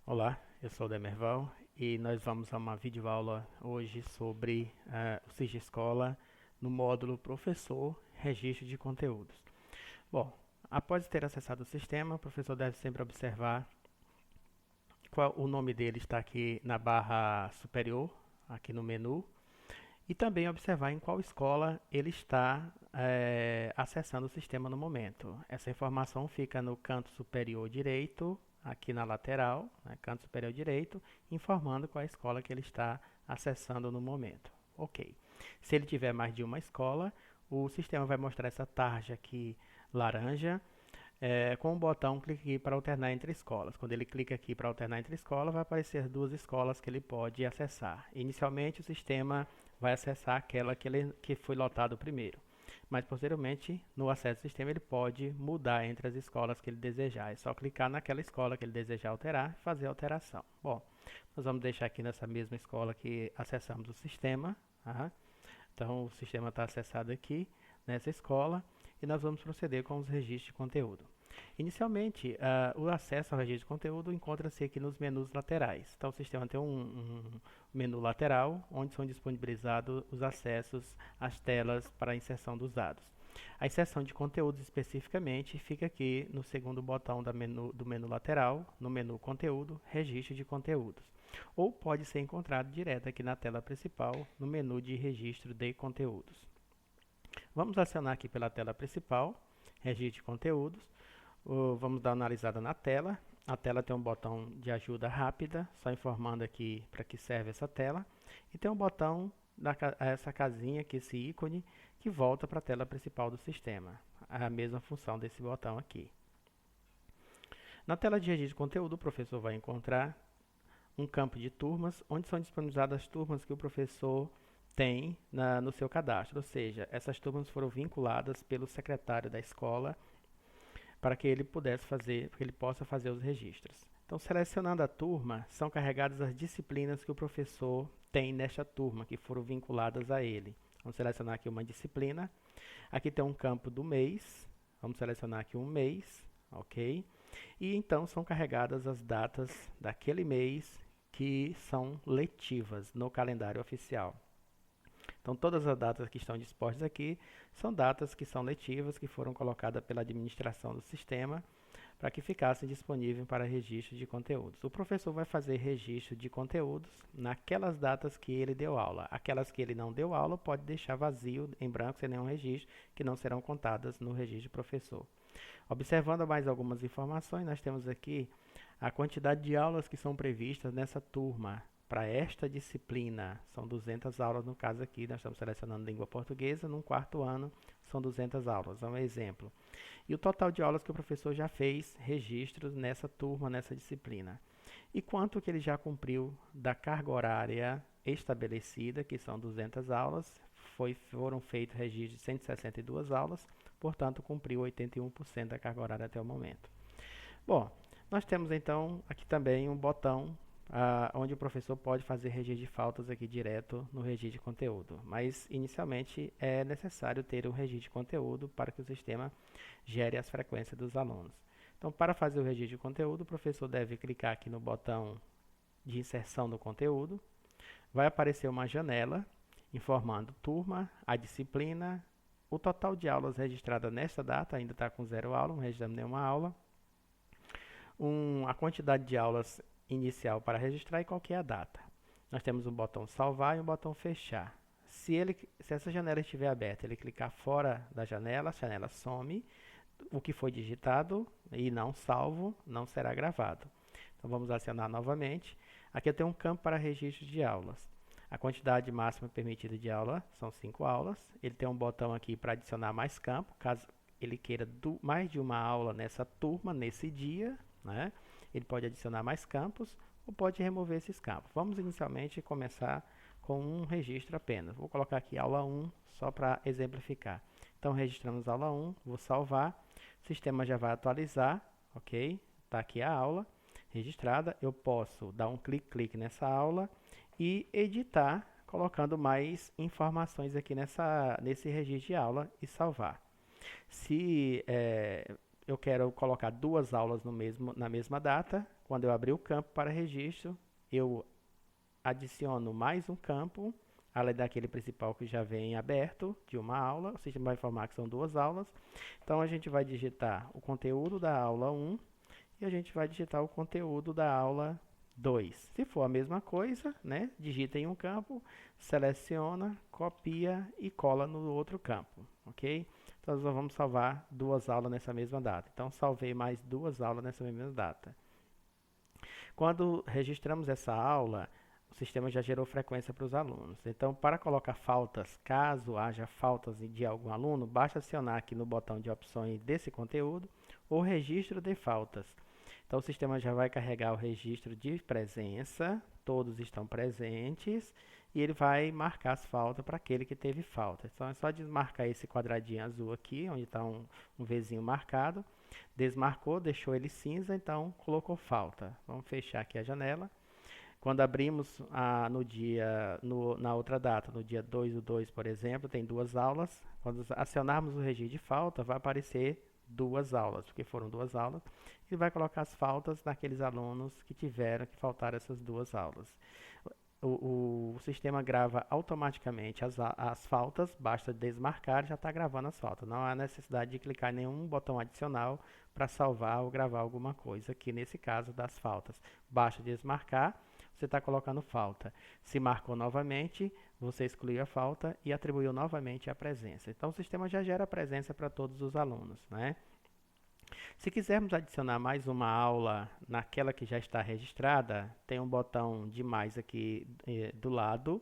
Olá, eu sou o Demerval e nós vamos a uma videoaula hoje sobre o Sigescola no módulo Professor Registro de Conteúdos. Bom, após ter acessado o sistema, o professor deve sempre observar qual o nome dele está aqui na barra superior, aqui no menu, e também observar em qual escola ele está acessando o sistema no momento. Essa informação fica no canto superior direito, aqui na lateral, né, canto superior direito, informando qual a escola que ele está acessando no momento. Ok. Se ele tiver mais de uma escola, o sistema vai mostrar essa tarja aqui laranja, com o botão clique aqui para alternar entre escolas. Quando ele clica aqui para alternar entre escolas, vai aparecer duas escolas que ele pode acessar. Inicialmente, o sistema vai acessar aquela que foi lotado primeiro. Mas, posteriormente, no acesso ao sistema, ele pode mudar entre as escolas que ele desejar. É só clicar naquela escola que ele desejar alterar e fazer a alteração. Bom, nós vamos deixar aqui nessa mesma escola que acessamos o sistema. Tá? Então, o sistema está acessado aqui nessa escola e nós vamos proceder com os registros de conteúdo. Inicialmente, o acesso ao registro de conteúdo encontra-se aqui nos menus laterais. Então, o sistema tem um menu lateral, onde são disponibilizados os acessos às telas para a inserção dos dados. A inserção de conteúdos especificamente fica aqui no segundo botão do menu lateral, no menu Conteúdo, Registro de Conteúdos. Ou pode ser encontrado direto aqui na tela principal, no menu de Registro de Conteúdos. Vamos acionar aqui pela tela principal, Registro de Conteúdos. Vamos dar uma analisada na tela. A tela tem um botão de ajuda rápida, só informando aqui para que serve essa tela. E tem um botão, essa casinha aqui, esse ícone, que volta para a tela principal do sistema. A mesma função desse botão aqui. Na tela de registro de conteúdo, o professor vai encontrar um campo de turmas, onde são disponibilizadas as turmas que o professor tem no seu cadastro. Ou seja, essas turmas foram vinculadas pelo secretário da escola para que ele possa fazer os registros. Então, selecionando a turma, são carregadas as disciplinas que o professor tem nesta turma, que foram vinculadas a ele. Vamos selecionar aqui uma disciplina. Aqui tem um campo do mês. Vamos selecionar aqui um mês, ok? E então são carregadas as datas daquele mês que são letivas no calendário oficial. Então, todas as datas que estão dispostas aqui são datas que são letivas, que foram colocadas pela administração do sistema para que ficassem disponíveis para registro de conteúdos. O professor vai fazer registro de conteúdos naquelas datas que ele deu aula. Aquelas que ele não deu aula, pode deixar vazio, em branco, sem nenhum registro, que não serão contadas no registro do professor. Observando mais algumas informações, nós temos aqui a quantidade de aulas que são previstas nessa turma. Para esta disciplina, são 200 aulas, no caso aqui, nós estamos selecionando língua portuguesa, num quarto ano, são 200 aulas, é um exemplo. E o total de aulas que o professor já fez registros nessa turma, nessa disciplina. E quanto que ele já cumpriu da carga horária estabelecida, que são 200 aulas, foram feitos registros de 162 aulas, portanto, cumpriu 81% da carga horária até o momento. Bom, nós temos então aqui também um botão onde o professor pode fazer registro de faltas aqui direto no registro de conteúdo. Mas, inicialmente, é necessário ter um registro de conteúdo para que o sistema gere as frequências dos alunos. Então, para fazer o registro de conteúdo, o professor deve clicar aqui no botão de inserção do conteúdo. Vai aparecer uma janela informando turma, a disciplina, o total de aulas registradas nesta data, ainda está com 0 aula, não registramos nenhuma aula. A quantidade de aulas inicial para registrar e qual que é a data. Nós temos um botão salvar e um botão fechar. Se essa janela estiver aberta, ele clicar fora da janela, a janela some, o que foi digitado e não salvo não será gravado. Então vamos acionar novamente. Aqui eu tenho um campo para registro de aulas. A quantidade máxima permitida de aula são 5 aulas. Ele tem um botão aqui para adicionar mais campo, caso ele queira mais de uma aula nessa turma, nesse dia, né? Ele pode adicionar mais campos ou pode remover esses campos. Vamos inicialmente começar com um registro apenas. Vou colocar aqui aula 1 só para exemplificar. Então, registramos aula 1, vou salvar. O sistema já vai atualizar, ok? Está aqui a aula registrada. Eu posso dar um clique nessa aula e editar, colocando mais informações aqui nesse registro de aula e salvar. Se eu quero colocar duas aulas na mesma data. Quando eu abrir o campo para registro, eu adiciono mais um campo, além daquele principal que já vem aberto de uma aula. O sistema vai informar que são duas aulas. Então a gente vai digitar o conteúdo da aula 1 e a gente vai digitar o conteúdo da aula 2. Se for a mesma coisa, né, digita em um campo, seleciona, copia e cola no outro campo, ok? Então nós vamos salvar duas aulas nessa mesma data. Então salvei mais duas aulas nessa mesma data. Quando registramos essa aula, o sistema já gerou frequência para os alunos. Então, para colocar faltas, caso haja faltas de algum aluno, basta acionar aqui no botão de opções desse conteúdo o registro de faltas. Então, o sistema já vai carregar o registro de presença, todos estão presentes, e ele vai marcar as faltas para aquele que teve falta. Então, é só desmarcar esse quadradinho azul aqui, onde está um Vzinho marcado. Desmarcou, deixou ele cinza, então colocou falta. Vamos fechar aqui a janela. Quando abrimos na outra data, no dia 2/2, por exemplo, tem duas aulas. Quando acionarmos o registro de falta, vai aparecer duas aulas, porque foram duas aulas. E vai colocar as faltas naqueles alunos que tiveram que faltar essas duas aulas. O sistema grava automaticamente as faltas, basta desmarcar e já está gravando as faltas. Não há necessidade de clicar em nenhum botão adicional para salvar ou gravar alguma coisa aqui nesse caso das faltas. Basta desmarcar, você está colocando falta. Se marcou novamente, você excluiu a falta e atribuiu novamente a presença. Então o sistema já gera a presença para todos os alunos, né? Se quisermos adicionar mais uma aula naquela que já está registrada, tem um botão de mais aqui do lado,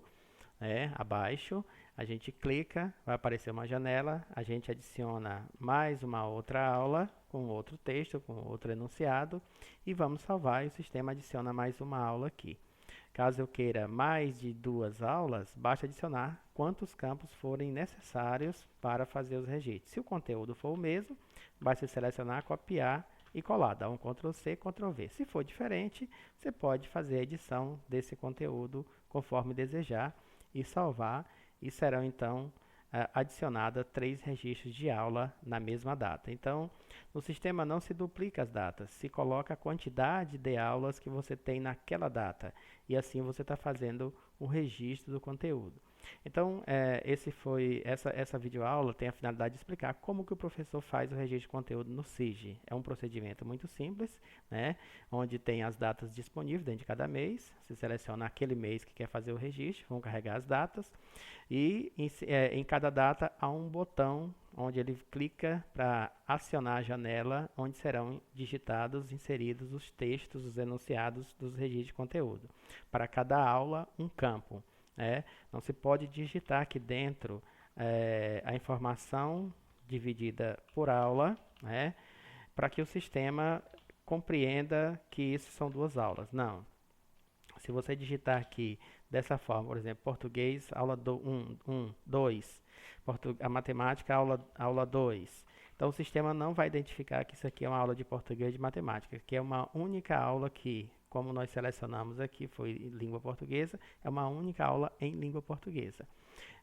abaixo. A gente clica, vai aparecer uma janela, a gente adiciona mais uma outra aula com outro texto, com outro enunciado e vamos salvar e o sistema adiciona mais uma aula aqui. Caso eu queira mais de duas aulas, basta adicionar quantos campos forem necessários para fazer os registros. Se o conteúdo for o mesmo, basta selecionar, copiar e colar. Dá um Ctrl+C, Ctrl+V. Se for diferente, você pode fazer a edição desse conteúdo conforme desejar e salvar. E serão então adicionadas 3 registros de aula na mesma data. Então, no sistema não se duplica as datas, se coloca a quantidade de aulas que você tem naquela data. E assim você está fazendo o registro do conteúdo. Então, essa videoaula tem a finalidade de explicar como que o professor faz o registro de conteúdo no SIG. É um procedimento muito simples, né? Onde tem as datas disponíveis dentro de cada mês. Você seleciona aquele mês que quer fazer o registro, vão carregar as datas. E em cada data há um botão onde ele clica para acionar a janela, onde serão digitados, inseridos os textos, os enunciados dos registros de conteúdo. Para cada aula, um campo. Não se pode digitar aqui dentro a informação dividida por aula, para que o sistema compreenda que isso são duas aulas. Não. Se você digitar aqui dessa forma, por exemplo, português, aula 1, 2, a matemática, aula 2. Então, o sistema não vai identificar que isso aqui é uma aula de português e de matemática, que é uma única aula que, como nós selecionamos aqui, foi língua portuguesa, é uma única aula em língua portuguesa.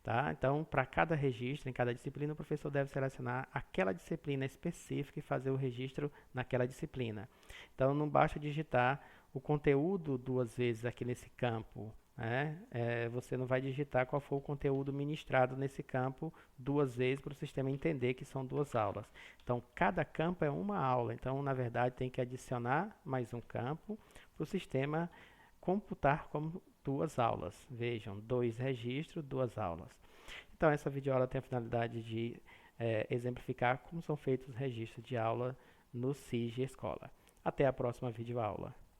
Tá? Então, para cada registro, em cada disciplina, o professor deve selecionar aquela disciplina específica e fazer o registro naquela disciplina. Então, não basta digitar o conteúdo duas vezes aqui nesse campo. Você não vai digitar qual foi o conteúdo ministrado nesse campo duas vezes para o sistema entender que são duas aulas. Então, cada campo é uma aula. Então, na verdade, tem que adicionar mais um campo para o sistema computar como duas aulas. Vejam, 2 registros, 2 aulas. Então, essa videoaula tem a finalidade de exemplificar como são feitos os registros de aula no SIG Escola. Até a próxima videoaula.